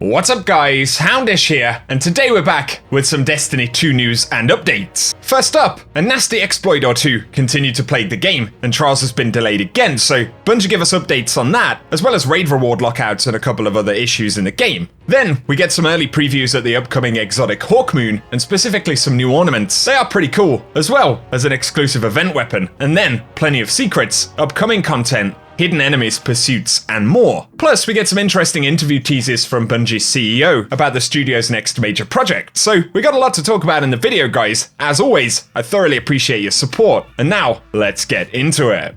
What's up guys, Houndish here, and today we're back with some Destiny 2 news and updates. First up, a nasty exploit or two continued to plague the game, and Trials has been delayed again, so Bungie give us updates on that, as well as raid reward lockouts and a couple of other issues in the game. Then, we get some early previews at the upcoming exotic Hawkmoon, and specifically some new ornaments. They are pretty cool, as well as an exclusive event weapon, and then plenty of secrets, upcoming content, hidden enemies, pursuits, and more. Plus, we get some interesting interview teases from Bungie's CEO about the studio's next major project. So, we got a lot to talk about in the video, guys. As always, I thoroughly appreciate your support. And now, let's get into it.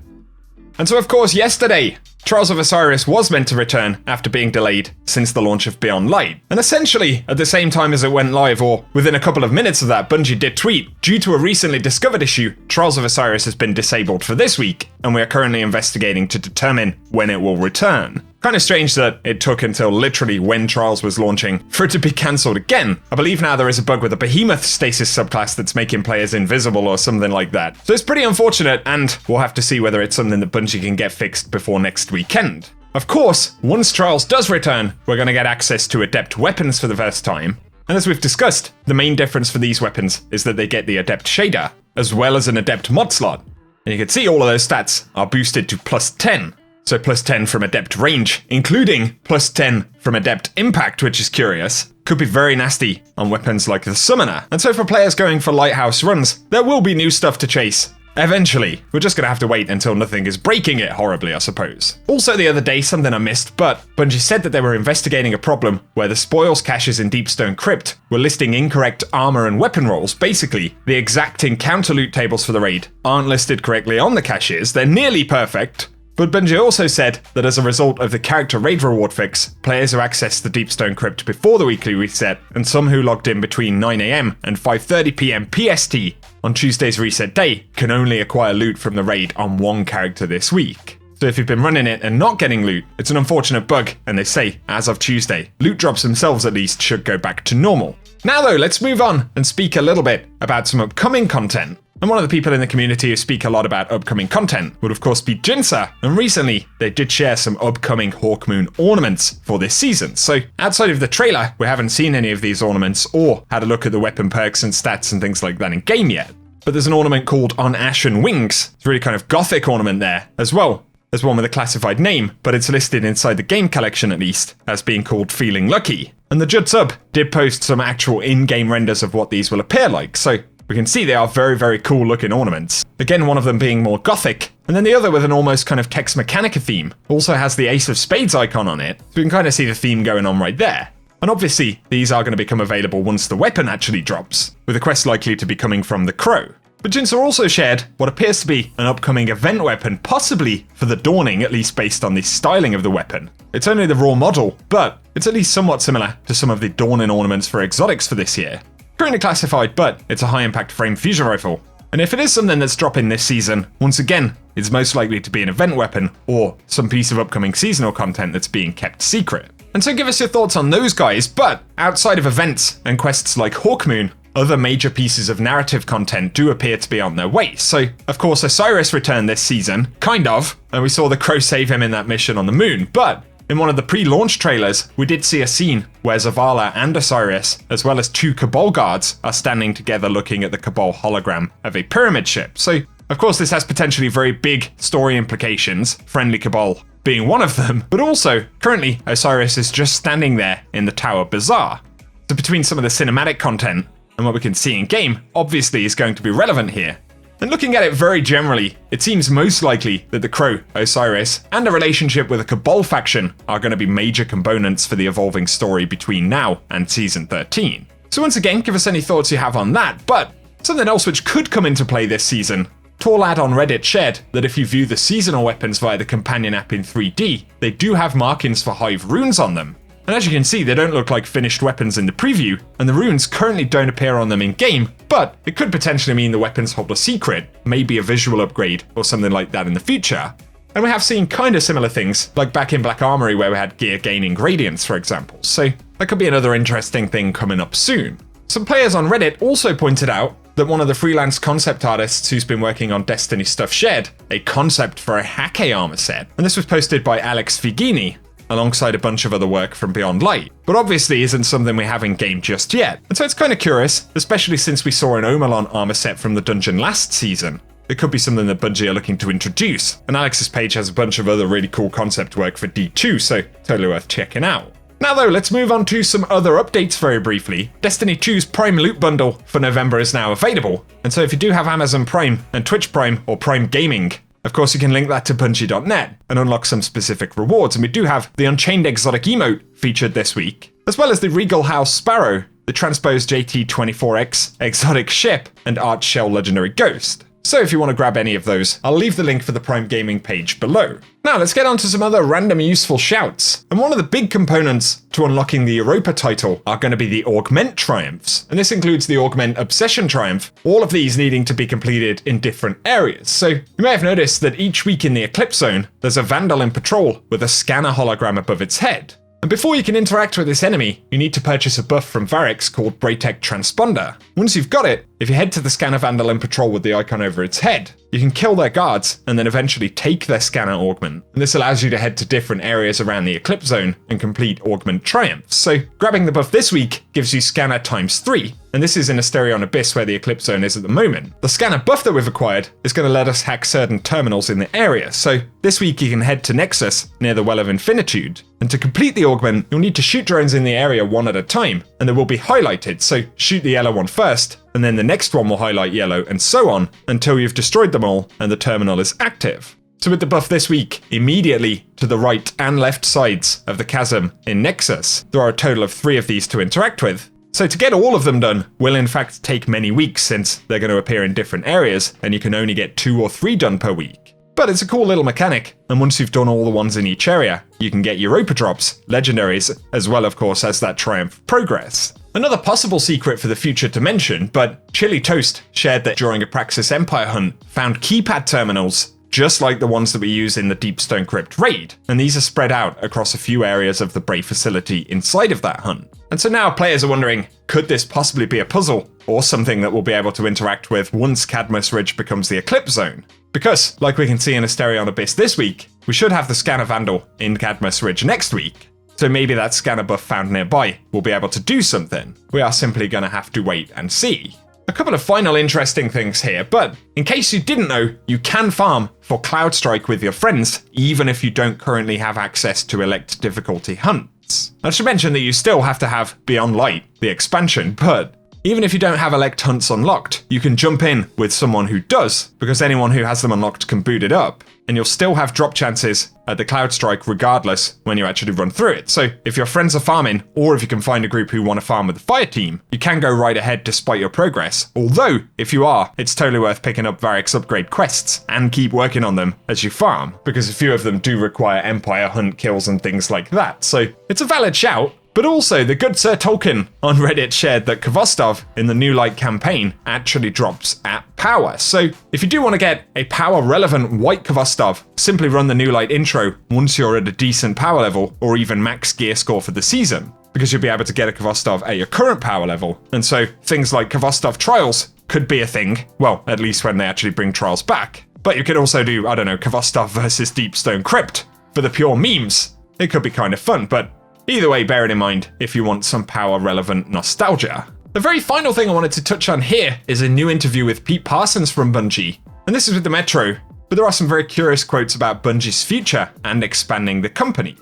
And so, of course, yesterday, Trials of Osiris was meant to return after being delayed since the launch of Beyond Light. And essentially, at the same time as it went live, or within a couple of minutes of that, Bungie did tweet, due to a recently discovered issue, Trials of Osiris has been disabled for this week, and we are currently investigating to determine when it will return. Kind of strange that it took until literally when Trials was launching for it to be cancelled again. I believe now there is a bug with the Behemoth stasis subclass that's making players invisible or something like that. So it's pretty unfortunate, and we'll have to see whether it's something that Bungie can get fixed before next weekend. Of course, once Trials does return, we're going to get access to Adept weapons for the first time. And as we've discussed, the main difference for these weapons is that they get the Adept shader, as well as an Adept mod slot. And you can see all of those stats are boosted to plus 10. So plus 10 from Adept range, including plus 10 from Adept impact, which is curious. Could be very nasty on weapons like the Summoner. And so for players going for Lighthouse runs, there will be new stuff to chase. Eventually. We're just going to have to wait until nothing is breaking it horribly, I suppose. Also the other day, something I missed, but Bungie said that they were investigating a problem where the spoils caches in Deepstone Crypt were listing incorrect armor and weapon rolls. Basically, the exact encounter loot tables for the raid aren't listed correctly on the caches. They're nearly perfect. But Bungie also said that as a result of the character raid reward fix, players who accessed the Deepstone Crypt before the weekly reset, and some who logged in between 9 AM and 5:30 PM PST on Tuesday's reset day, can only acquire loot from the raid on one character this week. So if you've been running it and not getting loot, it's an unfortunate bug, and they say, as of Tuesday, loot drops themselves at least should go back to normal. Now though, let's move on and speak a little bit about some upcoming content. And one of the people in the community who speak a lot about upcoming content would of course be Jinsa, and recently they did share some upcoming Hawkmoon ornaments for this season. So outside of the trailer, we haven't seen any of these ornaments or had a look at the weapon perks and stats and things like that in game yet. But there's an ornament called On Ashen Wings. It's a really kind of gothic ornament there, as well as one with a classified name, but it's listed inside the game collection at least as being called Feeling Lucky. And the Judd Sub did post some actual in-game renders of what these will appear like, so we can see they are very, very cool looking ornaments. Again, one of them being more gothic, and then the other with an almost kind of Tex Mechanica theme. Also has the Ace of Spades icon on it, so we can kind of see the theme going on right there. And obviously, these are going to become available once the weapon actually drops, with the quest likely to be coming from the Crow. But Jinsa also shared what appears to be an upcoming event weapon, possibly for the Dawning, at least based on the styling of the weapon. It's only the raw model, but it's at least somewhat similar to some of the Dawning ornaments for exotics for this year. Currently classified, but it's a high-impact frame fusion rifle. And if it is something that's dropping this season, once again, it's most likely to be an event weapon, or some piece of upcoming seasonal content that's being kept secret. And so give us your thoughts on those guys, but outside of events and quests like Hawkmoon, other major pieces of narrative content do appear to be on their way. So, of course, Osiris returned this season, kind of, and we saw the Crow save him in that mission on the moon, but in one of the pre-launch trailers, we did see a scene where Zavala and Osiris, as well as two Cabal guards, are standing together looking at the Cabal hologram of a pyramid ship. So, of course, this has potentially very big story implications, Friendly Cabal being one of them, but also, currently, Osiris is just standing there in the Tower Bazaar. So between some of the cinematic content and what we can see in game, obviously is going to be relevant here. And looking at it very generally, it seems most likely that the Crow, Osiris, and a relationship with a Cabal faction are going to be major components for the evolving story between now and Season 13. So once again, give us any thoughts you have on that, but something else which could come into play this season. Torlad on Reddit shared that if you view the seasonal weapons via the companion app in 3D, they do have markings for Hive runes on them. And as you can see, they don't look like finished weapons in the preview, and the runes currently don't appear on them in game, but it could potentially mean the weapons hold a secret, maybe a visual upgrade or something like that in the future. And we have seen kind of similar things, like back in Black Armory where we had gear gaining gradients, for example, so that could be another interesting thing coming up soon. Some players on Reddit also pointed out that one of the freelance concept artists who's been working on Destiny stuff shared a concept for a Hake armor set, and this was posted by Alex Figini. alongside a bunch of other work from Beyond Light, but obviously isn't something we have in game just yet. And so it's kind of curious, especially since we saw an Omelon armor set from the dungeon last season. It could be something that Bungie are looking to introduce, and Alex's page has a bunch of other really cool concept work for D2, so totally worth checking out. Now though, let's move on to some other updates very briefly. Destiny 2's Prime Loot Bundle for November is now available, and so if you do have Amazon Prime and Twitch Prime or Prime Gaming, of course you can link that to Bungie.net and unlock some specific rewards, and we do have the Unchained Exotic emote featured this week, as well as the Regal House Sparrow, the Transpose JT-24X Exotic Ship, and Arch Shell Legendary Ghost. So if you want to grab any of those, I'll leave the link for the Prime Gaming page below. Now let's get on to some other random useful shouts. And one of the big components to unlocking the Europa title are going to be the Augment Triumphs. And this includes the Augment Obsession Triumph, all of these needing to be completed in different areas. So you may have noticed that each week in the Eclipse Zone, there's a Vandal in patrol with a scanner hologram above its head. And before you can interact with this enemy, you need to purchase a buff from Varix called Braytech Transponder. Once you've got it, if you head to the Scanner Vandal in patrol with the icon over its head, you can kill their guards and then eventually take their scanner augment. And this allows you to head to different areas around the Eclipse Zone and complete augment triumphs. So grabbing the buff this week gives you scanner ×3, and this is in Asterion Abyss where the Eclipse Zone is at the moment. The scanner buff that we've acquired is going to let us hack certain terminals in the area. So this week you can head to Nexus near the Well of Infinitude. And to complete the augment, you'll need to shoot drones in the area one at a time, and they will be highlighted. So shoot the yellow one first, and then the next one will highlight yellow, and so on, until you've destroyed them all and the terminal is active. So with the buff this week, immediately to the right and left sides of the chasm in Nexus, there are a total of 3 of these to interact with. So to get all of them done will in fact take many weeks, since they're going to appear in different areas, and you can only get 2 or 3 done per week. But it's a cool little mechanic, and once you've done all the ones in each area, you can get Europa drops, legendaries, as well of course as that triumph progress. Another possible secret for the future to mention, but Chili Toast shared that during a Praxis Empire hunt, found keypad terminals just like the ones that we use in the Deepstone Crypt raid, and these are spread out across a few areas of the Bray facility inside of that hunt. And so now players are wondering, could this possibly be a puzzle, or something that we'll be able to interact with once Cadmus Ridge becomes the Eclipse Zone? Because, like we can see in Asterion Abyss this week, we should have the Scanner Vandal in Cadmus Ridge next week. So maybe that scanner buff found nearby will be able to do something. We are simply going to have to wait and see. A couple of final interesting things here, but in case you didn't know, you can farm for Cloud Strike with your friends, even if you don't currently have access to Elect difficulty hunts. I should mention that you still have to have Beyond Light, the expansion, but even if you don't have Elect hunts unlocked, you can jump in with someone who does, because anyone who has them unlocked can boot it up, and you'll still have drop chances at the Cloud Strike regardless when you actually run through it. So if your friends are farming, or if you can find a group who want to farm with the fire team, you can go right ahead despite your progress. Although, if you are, it's totally worth picking up Varix upgrade quests and keep working on them as you farm, because a few of them do require Empire hunt kills and things like that. So it's a valid shout. But also, the good Sir Tolkien on Reddit shared that Kvostov in the New Light campaign actually drops at power. So if you do want to get a power relevant white Kvostov, simply run the New Light intro once you're at a decent power level or even max gear score for the season, because you'll be able to get a Kvostov at your current power level. And so things like Kvostov trials could be a thing, well, at least when they actually bring trials back. But you could also do, I don't know, Kvostov versus Deepstone Crypt for the pure memes. It could be kind of fun, but either way, bear it in mind if you want some power-relevant nostalgia. The very final thing I wanted to touch on here is a new interview with Pete Parsons from Bungie. And this is with the Metro, but there are some very curious quotes about Bungie's future and expanding the company.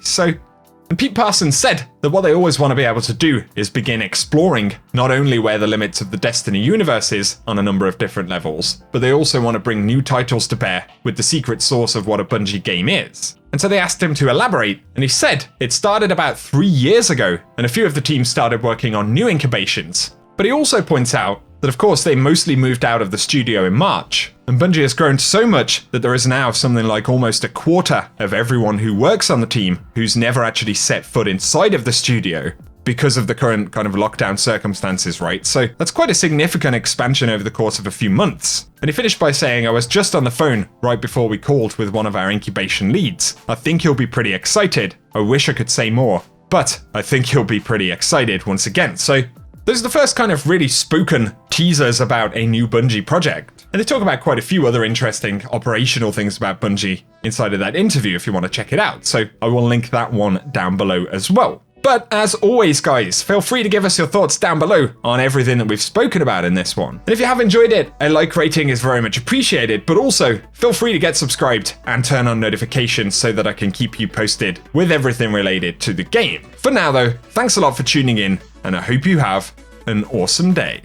And Pete Parsons said that what they always want to be able to do is begin exploring not only where the limits of the Destiny universe is on a number of different levels, but they also want to bring new titles to bear with the secret source of what a Bungie game is. And so they asked him to elaborate, and he said it started about 3 years ago, and a few of the teams started working on new incubations. But he also points out that of course they mostly moved out of the studio in March, and Bungie has grown so much that there is now something like almost a quarter of everyone who works on the team who's never actually set foot inside of the studio because of the current kind of lockdown circumstances, right? So that's quite a significant expansion over the course of a few months. And he finished by saying, I was just on the phone right before we called with one of our incubation leads. I think you'll be pretty excited. I wish I could say more, but I think you'll be pretty excited once again. So those are the first kind of really spoken teasers about a new Bungie project. And they talk about quite a few other interesting operational things about Bungie inside of that interview if you want to check it out. So I will link that one down below as well. But as always, guys, feel free to give us your thoughts down below on everything that we've spoken about in this one. And if you have enjoyed it, a like rating is very much appreciated, but also feel free to get subscribed and turn on notifications so that I can keep you posted with everything related to the game. For now though, thanks a lot for tuning in, and I hope you have an awesome day.